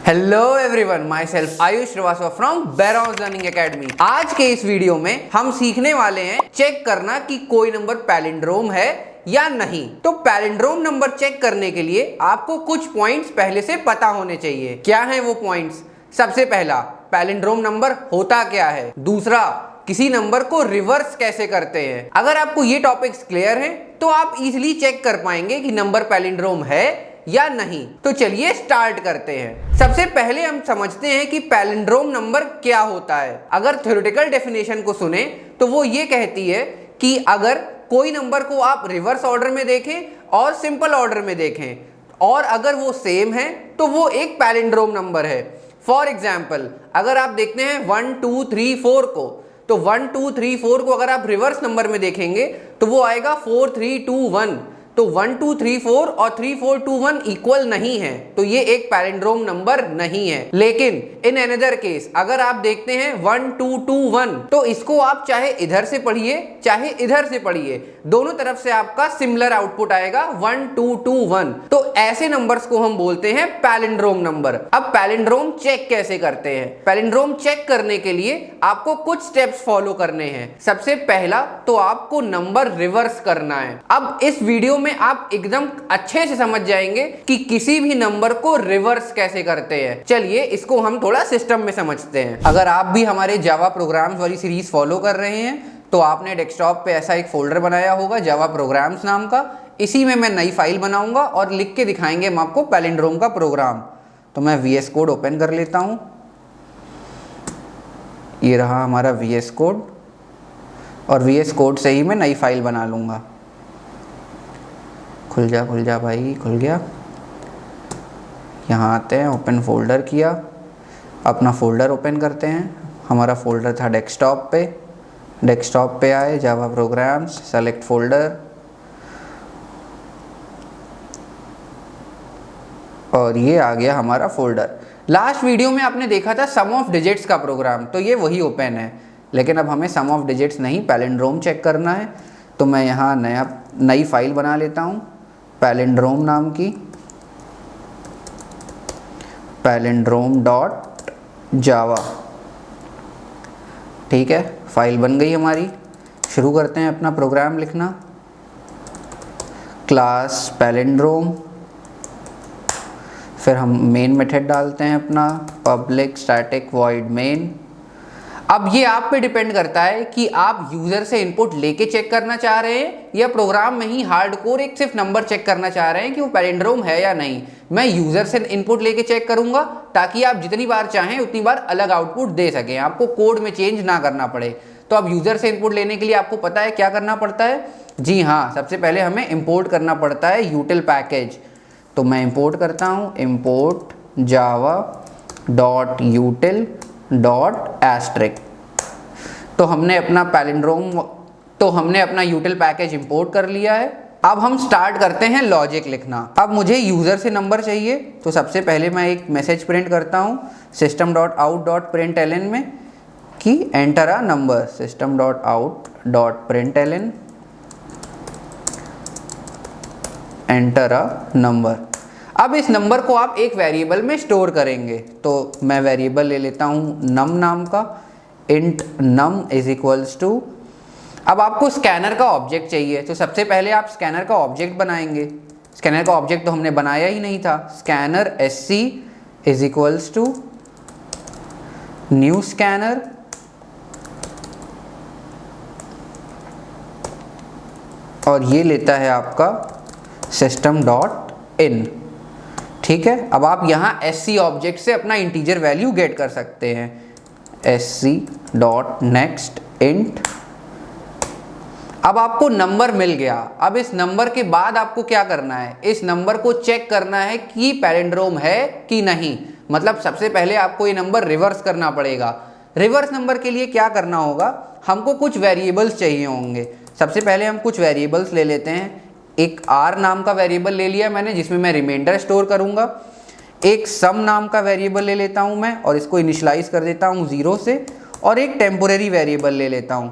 Hello everyone, myself Ayush Srivastava from बैराउज learning academy. आज के इस वीडियो में हम सीखने वाले हैं चेक करना कि कोई नंबर पैलिंड्रोम है या नहीं। तो पैलिंड्रोम नंबर चेक करने के लिए आपको कुछ पॉइंट्स पहले से पता होने चाहिए। क्या है वो पॉइंट्स? सबसे पहला, पैलिंड्रोम नंबर होता क्या है। दूसरा, किसी नंबर को रिवर्स कैसे करते हैं। अगर आपको ये टॉपिक्स क्लियर हैं तो आप इजीली चेक कर पाएंगे कि नंबर पैलिंड्रोम है या नहीं। तो चलिए स्टार्ट करते हैं। सबसे पहले हम समझते हैं कि पैलिंड्रोम नंबर क्या होता है। अगर थ्योरेटिकल डेफिनेशन को सुने तो वो ये कहती है कि अगर कोई नंबर को आप रिवर्स ऑर्डर में देखें और सिंपल ऑर्डर में देखें और अगर वो सेम है तो वो एक पैलिंड्रोम नंबर है। फॉर एग्जाम्पल, अगर आप देखते हैं 1 2 3 4 को, तो 1 2 3 4 को अगर आप रिवर्स नंबर में देखेंगे तो वो आएगा 4 3 2 1। तो 1 2 3 4 और 3 4 2 1 इक्वल नहीं है, तो ये एक पैलिंड्रोम नंबर नहीं है। लेकिन इन अनदर केस अगर आप देखते हैं 1 2 2 1, तो इसको आप चाहे इधर से पढ़िए चाहे इधर से पढ़िए, दोनों तरफ से आपका सिमिलर आउटपुट आएगा 1 2 2 1। तो ऐसे नंबर्स को हम बोलते हैं पैलिंड्रोम नंबर। अब पैलिंड्रोम चेक कैसे करते हैं? पैलिंड्रोम चेक करने के लिए आपको कुछ स्टेप्स फॉलो करने हैं। सबसे पहला तो आपको नंबर रिवर्स करना है। अब इस वीडियो में आप एकदम अच्छे से समझ जाएंगे कि किसी भी नंबर को रिवर्स कैसे करते हैं। चलिए इसको हम थोड़ा सिस्टम में समझते हैं। अगर आप भी हमारे जावा प्रोग्राम्स वाली सीरीज फॉलो कर रहे हैं तो आपने डेस्कटॉप पे ऐसा एक फोल्डर बनाया होगा जावा प्रोग्राम्स नाम का। इसी में मैं नई फाइल बनाऊंगा और लिख के दिखाएंगे हम आपको पैलिंड्रोम का प्रोग्राम। तो मैं VS कोड ओपन कर लेता हूं। ये रहा हमारा VS कोड और VS कोड से ही मैं नई फाइल बना लूंगा। खुल जा भाई, खुल गया। यहाँ आते हैं, ओपन फोल्डर किया, अपना फोल्डर ओपन करते हैं। हमारा फोल्डर था डेस्कटॉप पे। डेस्कटॉप पे आए, जावा प्रोग्राम्स, सेलेक्ट फोल्डर, और ये आ गया हमारा फोल्डर। लास्ट वीडियो में आपने देखा था सम ऑफ डिजिट्स का प्रोग्राम, तो ये वही ओपन है। लेकिन अब हमें सम ऑफ डिजिट्स नहीं, पैलिंड्रोम चेक करना है। तो मैं यहाँ नई फाइल बना लेता हूँ पैलिंड्रोम नाम की, palindrome.java। ठीक है, फाइल बन गई हमारी। शुरू करते हैं अपना प्रोग्राम लिखना। क्लास पैलिंड्रोम, फिर हम मेन मेथड डालते हैं अपना पब्लिक स्टैटिक वॉइड मेन। अब ये आप पे डिपेंड करता है कि आप यूजर से इनपुट लेके चेक करना चाह रहे हैं या प्रोग्राम में ही हार्डकोर एक सिर्फ नंबर चेक करना चाह रहे हैं कि वो पैलिंड्रोम है या नहीं। मैं यूजर से इनपुट लेके चेक करूंगा ताकि आप जितनी बार चाहें उतनी बार अलग आउटपुट दे सकें, आपको कोड में चेंज ना करना पड़े। तो अब यूजर से इनपुट लेने के लिए आपको पता है क्या करना पड़ता है? जी हाँ, सबसे पहले हमें इम्पोर्ट करना पड़ता है यूटिल पैकेज। तो मैं इम्पोर्ट करता हूँ, import java.util.*. तो हमने अपना यूटिल पैकेज इंपोर्ट कर लिया है। अब हम स्टार्ट करते हैं लॉजिक लिखना। अब मुझे यूजर से नंबर चाहिए, तो सबसे पहले मैं एक मैसेज प्रिंट करता हूँ system.out.println में कि enter a number. system.out.println enter a number. अब इस नंबर को आप एक वेरिएबल में स्टोर करेंगे, तो मैं वेरिएबल ले लेता हूँ num नाम का। int num is equals to, अब आपको स्कैनर का ऑब्जेक्ट चाहिए, तो सबसे पहले आप स्कैनर का ऑब्जेक्ट बनाएंगे। स्कैनर का ऑब्जेक्ट तो हमने बनाया ही नहीं था। Scanner sc is equals to new scanner, और ये लेता है आपका system.in। ठीक है, अब आप यहाँ sc ऑब्जेक्ट से अपना इंटीजर वैल्यू गेट कर सकते हैं। sc.next int। अब आपको नंबर मिल गया। अब इस नंबर के बाद आपको क्या करना है? इस नंबर को चेक करना है कि पैलिंड्रोम है कि नहीं। मतलब सबसे पहले आपको ये नंबर रिवर्स करना पड़ेगा। रिवर्स नंबर के लिए क्या करना होगा? हमको कुछ वेरिएबल्स चाहिए होंगे। सबसे पहले हम कुछ वेरिएबल्स ले लेते हैं। एक r नाम का वेरिएबल ले लिया मैंने, जिसमें मैं रिमाइंडर स्टोर करूंगा। एक सम नाम का वेरिएबल ले लेता हूं मैं और इसको इनिशियलाइज कर देता हूं 0 से, और एक टेम्पोरेरी वेरिएबल ले लेता हूं।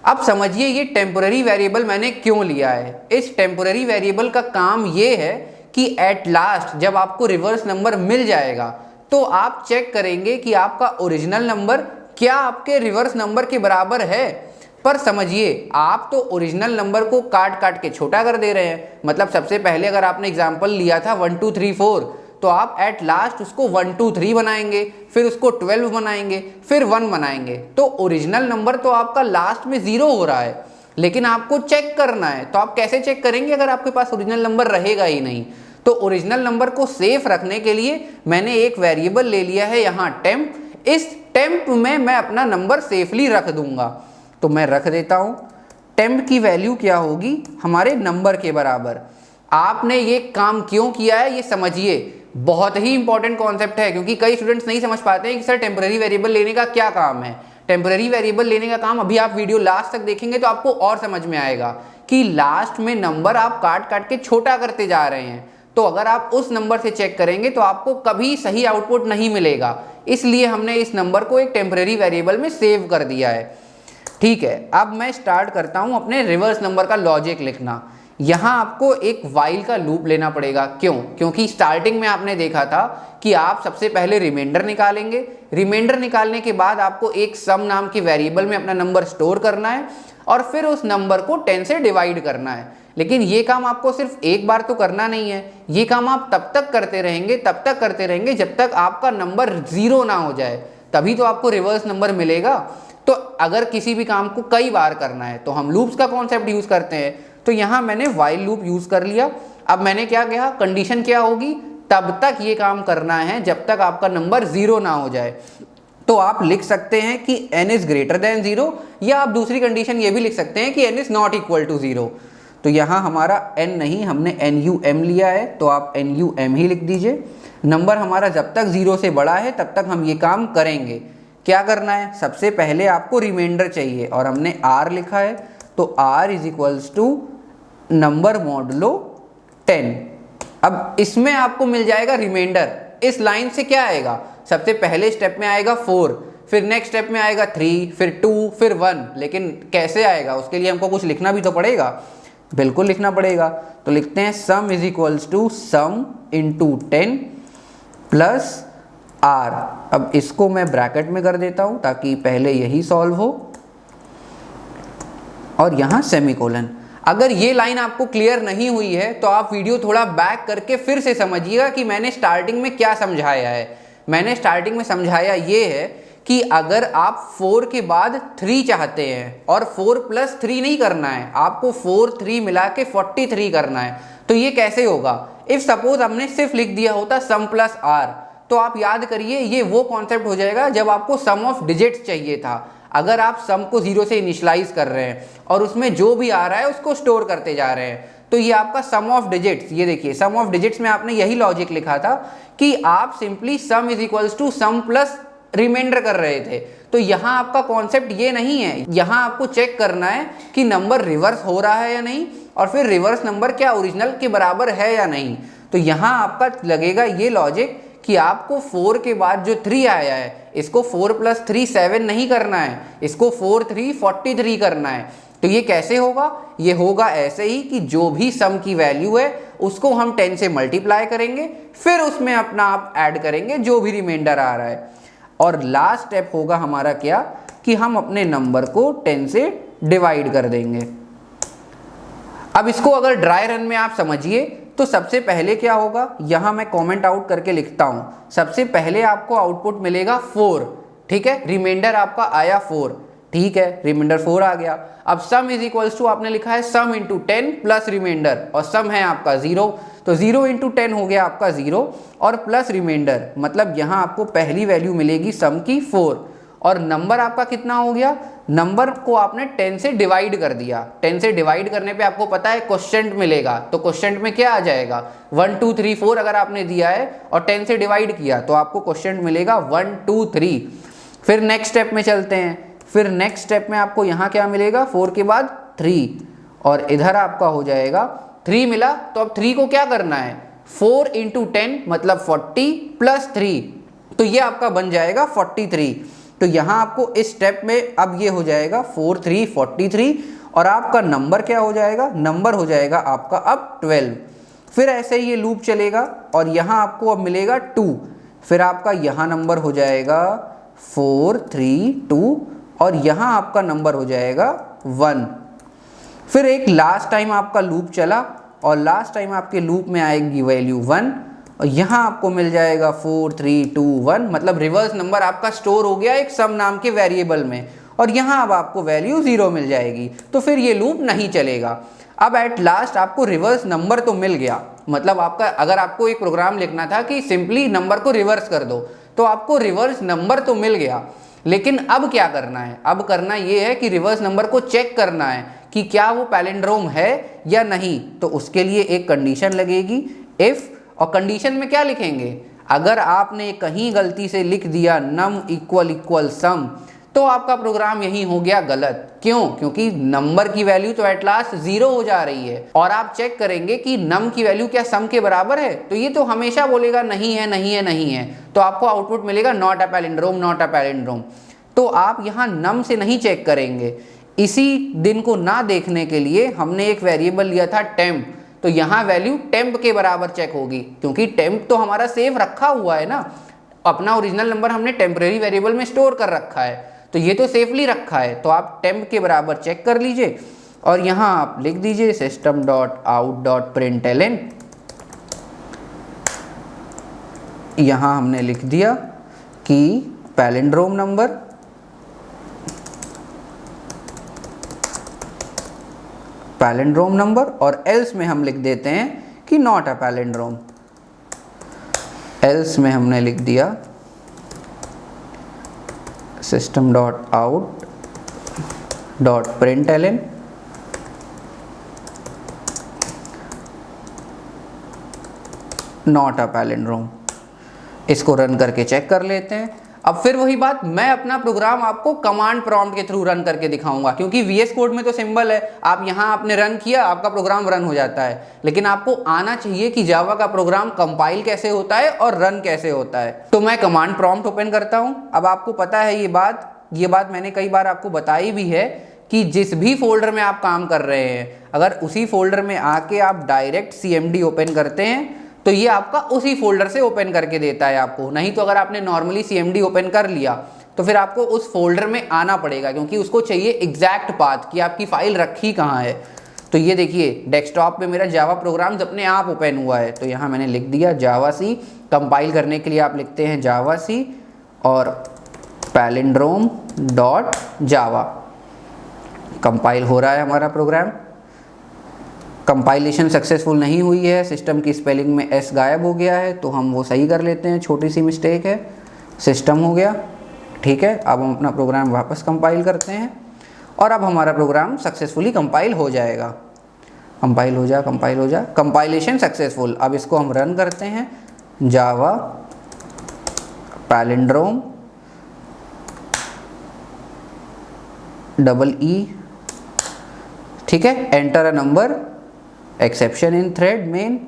अब समझिए ये टेम्पोरेरी वेरिएबल मैंने क्यों लिया है। इस टेम्पोरेरी वेरिएबल का काम ये है कि एट लास्ट जब आपको रिवर्स नंबर मिल जाएगा तो आप चेक करेंगे कि आपका ओरिजिनल नंबर क्या आपके रिवर्स नंबर के बराबर है। पर समझिए, आप तो ओरिजिनल नंबर को काट काट के छोटा कर दे रहे हैं। मतलब सबसे पहले अगर आपने एग्जाम्पल लिया था 1 2 3 4, तो आप एट लास्ट उसको 1 2 3 बनाएंगे, फिर उसको 12 बनाएंगे, फिर 1 बनाएंगे। तो ओरिजिनल नंबर तो आपका लास्ट में 0 हो रहा है, लेकिन आपको चेक करना है। तो आप कैसे चेक करेंगे अगर आपके पास ओरिजिनल नंबर रहेगा ही नहीं? तो ओरिजिनल नंबर को सेफ रखने के लिए मैंने एक वेरिएबल ले लिया है यहाँ टेम्प। इस टेम्प में मैं अपना नंबर सेफली रख दूंगा। तो मैं रख देता हूं, टेम्प की वैल्यू क्या होगी? हमारे नंबर के बराबर। आपने ये काम क्यों किया है ये समझिए, बहुत ही इंपॉर्टेंट कॉन्सेप्ट है, क्योंकि कई स्टूडेंट्स नहीं समझ पाते हैं कि सर टेम्पररी वेरिएबल लेने का क्या काम है। टेम्पररी वेरिएबल लेने का काम, अभी आप वीडियो लास्ट तक देखेंगे तो आपको और समझ में आएगा कि लास्ट में नंबर आप काट काट के छोटा करते जा रहे हैं। तो अगर आप उस नंबर से चेक करेंगे तो आपको कभी सही आउटपुट नहीं मिलेगा। इसलिए हमने इस नंबर को एक टेम्पररी वेरिएबल में सेव कर दिया है। ठीक है, अब मैं स्टार्ट करता हूं अपने रिवर्स नंबर का लॉजिक लिखना। यहां आपको एक वाइल का लूप लेना पड़ेगा। क्यों? क्योंकि स्टार्टिंग में आपने देखा था कि आप सबसे पहले रिमाइंडर निकालेंगे। रिमाइंडर निकालने के बाद आपको एक सम नाम के वेरिएबल में अपना नंबर स्टोर करना है और फिर उस नंबर को 10 से डिवाइड करना है। लेकिन ये काम आपको सिर्फ एक बार तो करना नहीं है, ये काम आप तब तक करते रहेंगे जब तक आपका नंबर 0 ना हो जाए, तभी तो आपको रिवर्स नंबर मिलेगा। तो अगर किसी भी काम को कई बार करना है तो हम लूप्स का कॉन्सेप्ट यूज करते हैं। तो यहां मैंने वाइल लूप यूज कर लिया। अब मैंने क्या कहा, कंडीशन क्या होगी, तब तक ये काम करना है जब तक आपका नंबर 0 ना हो जाए। तो आप लिख सकते हैं कि n इज ग्रेटर देन 0, या आप दूसरी कंडीशन ये भी लिख सकते हैं कि n is not equal to 0। तो यहाँ हमारा n नहीं, हमने NUM लिया है, तो आप NUM ही लिख दीजिए। नंबर हमारा जब तक 0 से बड़ा है तब तक हम ये काम करेंगे। क्या करना है, सबसे पहले आपको रिमाइंडर चाहिए और हमने r लिखा है, तो r is equals to number modulo 10। अब इसमें आपको मिल जाएगा रिमाइंडर। इस लाइन से क्या आएगा, सबसे पहले स्टेप में आएगा 4, फिर नेक्स्ट स्टेप में आएगा 3, फिर 2, फिर 1। लेकिन कैसे आएगा, उसके लिए हमको कुछ लिखना भी तो पड़ेगा। बिल्कुल लिखना पड़ेगा। तो लिखते हैं sum is equals to sum into 10 plus r। अब इसको मैं ब्रैकेट में कर देता हूं ताकि पहले यही सॉल्व हो, और यहां सेमीकोलन। अगर ये लाइन आपको क्लियर नहीं हुई है तो आप वीडियो थोड़ा बैक करके फिर से समझिएगा कि मैंने स्टार्टिंग में क्या समझाया है। मैंने स्टार्टिंग में समझाया ये है कि अगर आप 4 के बाद 3 चाहते हैं और 4 प्लस 3 नहीं करना है, आपको 4 3 मिला के 43 करना है, तो ये कैसे होगा। इफ सपोज हमने सिर्फ लिख दिया होता सम प्लस r, तो आप याद करिए ये वो कॉन्सेप्ट हो जाएगा जब आपको सम ऑफ डिजिट्स चाहिए था। अगर आप सम को 0 से इनिशियलाइज कर रहे हैं और उसमें जो भी आ रहा है उसको स्टोर करते जा रहे हैं, तो ये आपका सम ऑफ डिजिट्स। ये देखिए, सम ऑफ डिजिट्स में आपने यही लॉजिक लिखा था कि आप simply sum is equals to sum plus remainder कर रहे थे। तो यहाँ आपका कॉन्सेप्ट ये नहीं है, यहाँ आपको चेक करना है कि नंबर रिवर्स हो रहा है या नहीं, और फिर रिवर्स नंबर क्या ओरिजिनल के बराबर है या नहीं। तो यहाँ आपका लगेगा ये लॉजिक कि आपको 4 के बाद जो 3 आया है, इसको 4 प्लस 3 7 नहीं करना है, इसको 4 3 43 करना है। तो ये कैसे होगा, ये होगा ऐसे ही कि जो भी सम की वैल्यू है उसको हम 10 से मल्टीप्लाई करेंगे, फिर उसमें अपना आप ऐड करेंगे जो भी रिमाइंडर आ रहा है। और लास्ट स्टेप होगा हमारा क्या, कि हम अपने नंबर को 10 से डिवाइड कर देंगे। अब इसको अगर ड्राई रन में आप समझिए तो सबसे पहले क्या होगा, यहां मैं कमेंट आउट करके लिखता हूं। सबसे पहले आपको आउटपुट मिलेगा 4, ठीक है, रिमाइंडर आपका आया 4, ठीक है, रिमाइंडर 4 आ गया। अब सम इज इक्वल्स टू आपने लिखा है सम इंटू 10 प्लस रिमाइंडर, और सम है आपका 0, तो 0 इंटू 10 हो गया आपका 0, और प्लस रिमाइंडर, मतलब यहाँ आपको पहली वैल्यू मिलेगी सम की 4, और नंबर आपका कितना हो गया, नंबर को आपने 10 से डिवाइड कर दिया। 10 से डिवाइड करने पे आपको पता है क्वोशिएंट मिलेगा, तो क्वोशिएंट में क्या आ जाएगा 1 2 3 4 अगर आपने दिया है और 10 से डिवाइड किया तो आपको क्वोशिएंट मिलेगा 1 2 3। फिर नेक्स्ट स्टेप में चलते हैं, फिर नेक्स्ट स्टेप में आपको यहाँ क्या मिलेगा, 4 के बाद 3, और इधर आपका हो जाएगा 3 मिला। तो अब 3 को क्या करना है, 4 इंटू 10 मतलब 40 प्लस 3, तो ये आपका बन जाएगा 43। तो यहाँ आपको इस स्टेप में अब ये हो जाएगा 4 3 43, और आपका नंबर क्या हो जाएगा, नंबर हो जाएगा आपका अब 12। फिर ऐसे ही ये लूप चलेगा और यहाँ आपको अब मिलेगा 2, फिर आपका यहाँ नंबर हो जाएगा 4 3 2 और यहाँ आपका नंबर हो जाएगा 1। फिर एक लास्ट टाइम आपका लूप चला और लास्ट टाइम आपके लूप में आएगी वैल्यू 1 और यहाँ आपको मिल जाएगा 4 3 2 1, मतलब रिवर्स नंबर आपका स्टोर हो गया एक सम नाम के वेरिएबल में और यहाँ अब आपको वैल्यू 0 मिल जाएगी। तो फिर ये लूप नहीं चलेगा। अब एट लास्ट आपको रिवर्स नंबर तो मिल गया, मतलब आपका अगर आपको एक प्रोग्राम लिखना था कि सिंपली नंबर को रिवर्स कर दो तो आपको रिवर्स नंबर तो मिल गया, लेकिन अब क्या करना है? अब करना ये है कि रिवर्स नंबर को चेक करना है कि क्या वो पैलिंड्रोम है या नहीं। तो उसके लिए एक कंडीशन लगेगी इफ, और कंडीशन में क्या लिखेंगे? अगर आपने कहीं गलती से लिख दिया नम इक्वल सम तो आपका प्रोग्राम यही हो गया गलत। क्यों? क्योंकि नंबर की वैल्यू तो एट लास्ट 0 हो जा रही है और आप चेक करेंगे कि नम की वैल्यू क्या सम के बराबर है, तो ये तो हमेशा बोलेगा नहीं है नहीं है नहीं है, तो आपको आउटपुट मिलेगा not a palindrome not a palindrome. तो आप यहाँ नम से नहीं चेक करेंगे। इसी दिन को ना देखने के लिए हमने एक वेरिएबल लिया था टेम्प, तो यहाँ वैल्यू टेम्प के बराबर चेक होगी क्योंकि टेम्प तो हमारा सेव रखा हुआ है ना, अपना ओरिजिनल नंबर हमने टेम्परेरी वेरिएबल में स्टोर कर रखा है तो ये तो सेफली रखा है, तो आप टेम्प के बराबर चेक कर लीजिए और यहाँ आप लिख दीजिए system.out.println। यहाँ हमने लिख दिया कि पैलिंड्रोम नंबर और एल्स में हम लिख देते हैं कि नॉट अ पैलिंड्रोम। एल्स में हमने लिख दिया system.out.println नॉट अ पैलिंड्रोम। इसको रन करके चेक कर लेते हैं। अब फिर वही बात, मैं अपना प्रोग्राम आपको कमांड प्रॉम्प्ट के थ्रू रन करके दिखाऊंगा क्योंकि VS कोड में तो सिंबल है, आप यहाँ आपने रन किया आपका प्रोग्राम रन हो जाता है, लेकिन आपको आना चाहिए कि जावा का प्रोग्राम कंपाइल कैसे होता है और रन कैसे होता है। तो मैं कमांड प्रॉम्प्ट ओपन करता हूँ। अब आपको पता है ये बात मैंने कई बार आपको बताई भी है कि जिस भी फोल्डर में आप काम कर रहे हैं अगर उसी फोल्डर में आके आप डायरेक्ट CMD ओपन करते हैं तो ये आपका उसी फोल्डर से ओपन करके देता है आपको। नहीं तो अगर आपने नॉर्मली CMD ओपन कर लिया तो फिर आपको उस फोल्डर में आना पड़ेगा क्योंकि उसको चाहिए एग्जैक्ट पाथ कि आपकी फाइल रखी कहाँ है। तो ये देखिए डेस्कटॉप पे मेरा जावा प्रोग्राम्स अपने आप ओपन हुआ है, तो यहाँ मैंने लिख दिया जावा सी। कंपाइल करने के लिए आप लिखते हैं जावा सी और palindrome.java। कंपाइल हो रहा है हमारा प्रोग्राम। कंपाइलेशन सक्सेसफुल नहीं हुई है, सिस्टम की स्पेलिंग में S गायब हो गया है, तो हम वो सही कर लेते हैं, छोटी सी मिस्टेक है। सिस्टम हो गया, ठीक है। अब हम अपना प्रोग्राम वापस कंपाइल करते हैं और अब हमारा प्रोग्राम सक्सेसफुली कंपाइल हो जाएगा। कंपाइल हो जा, कंपाइलेशन सक्सेसफुल। अब इसको हम रन करते हैं, जावा पैलिंड्रोम EE, ठीक है। Enter a number, exception in thread main.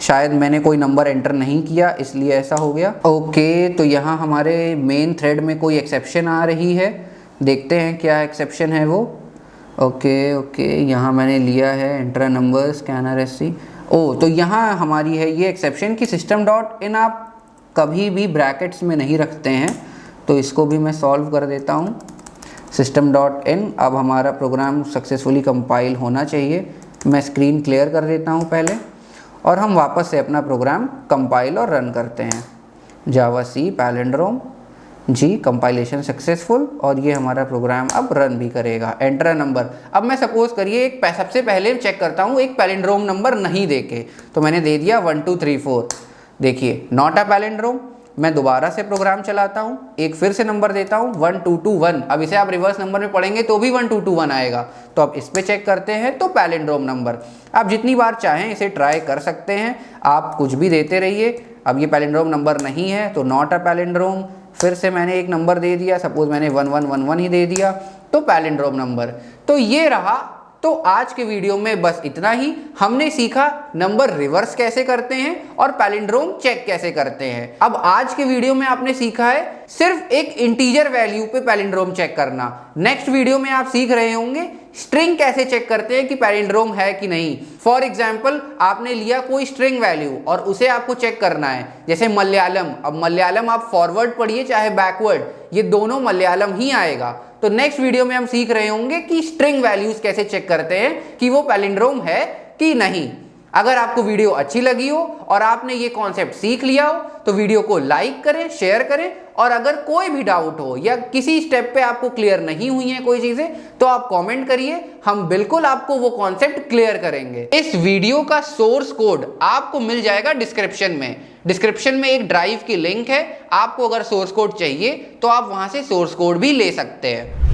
शायद मैंने कोई नंबर एंटर नहीं किया इसलिए ऐसा हो गया। ओके, तो यहाँ हमारे मेन थ्रेड में कोई एक्सेप्शन आ रही है, देखते हैं क्या एक्सेप्शन है वो। ओके, यहाँ मैंने लिया है एंटर नंबर स्कैनर SC। तो यहाँ हमारी है ये एक्सेप्शन कि system.in आप कभी भी ब्रैकेट्स में नहीं रखते हैं, तो इसको भी मैं सॉल्व कर देता हूँ। system.in, अब हमारा प्रोग्राम सक्सेसफुली कंपाइल होना चाहिए। मैं स्क्रीन क्लियर कर देता हूँ पहले और हम वापस से अपना प्रोग्राम कंपाइल और रन करते हैं। जावा सी पैलिंड्रोम जी, कंपाइलेशन सक्सेसफुल और ये हमारा प्रोग्राम अब रन भी करेगा। Enter a number. अब मैं सपोज करिए सबसे पहले चेक करता हूँ एक पैलिंड्रोम नंबर नहीं देके, तो मैंने दे दिया 1 2 3 4। देखिए नॉट अ पैलिंड्रोम। मैं दोबारा से प्रोग्राम चलाता हूँ, एक फिर से नंबर देता हूँ 1 2 2 1। अब इसे आप रिवर्स नंबर में पढ़ेंगे तो भी 1 2 2 1 आएगा। तो अब इस पे चेक करते हैं, तो पैलिंड्रोम नंबर। आप जितनी बार चाहें इसे ट्राई कर सकते हैं, आप कुछ भी देते रहिए। अब ये पैलिंड्रोम नंबर नहीं है तो नॉट अ पैलिंड्रोम। फिर से मैंने एक नंबर दे दिया, सपोज मैंने 1 1 1 1 ही दे दिया, तो पैलिंड्रोम नंबर। तो ये रहा तो आज के वीडियो में बस इतना ही। हमने सीखा नंबर रिवर्स कैसे करते हैं और पैलिंड्रोम चेक कैसे करते हैं। अब आज के वीडियो में आपने सीखा है सिर्फ एक इंटीजर वैल्यू पे पैलिंड्रोम चेक करना। नेक्स्ट वीडियो में आप सीख रहे होंगे स्ट्रिंग कैसे चेक करते हैं कि पैलिंड्रोम है कि नहीं। फॉर एग्जाम्पल आपने लिया कोई स्ट्रिंग वैल्यू और उसे आपको चेक करना है, जैसे मलयालम। अब मलयालम आप फॉरवर्ड पढ़िए चाहे बैकवर्ड, ये दोनों मलयालम ही आएगा। तो नेक्स्ट वीडियो में हम सीख रहे होंगे कि स्ट्रिंग वैल्यूज कैसे चेक करते हैं कि वो पैलिंड्रोम है कि नहीं। अगर आपको वीडियो अच्छी लगी हो और आपने ये कॉन्सेप्ट सीख लिया हो तो वीडियो को लाइक करें, शेयर करें, और अगर कोई भी डाउट हो या किसी स्टेप पे आपको क्लियर नहीं हुई है कोई चीजें तो आप कमेंट करिए, हम बिल्कुल आपको वो कॉन्सेप्ट क्लियर करेंगे। इस वीडियो का सोर्स कोड आपको मिल जाएगा डिस्क्रिप्शन में। डिस्क्रिप्शन में एक ड्राइव की लिंक है, आपको अगर सोर्स कोड चाहिए तो आप वहां से सोर्स कोड भी ले सकते हैं।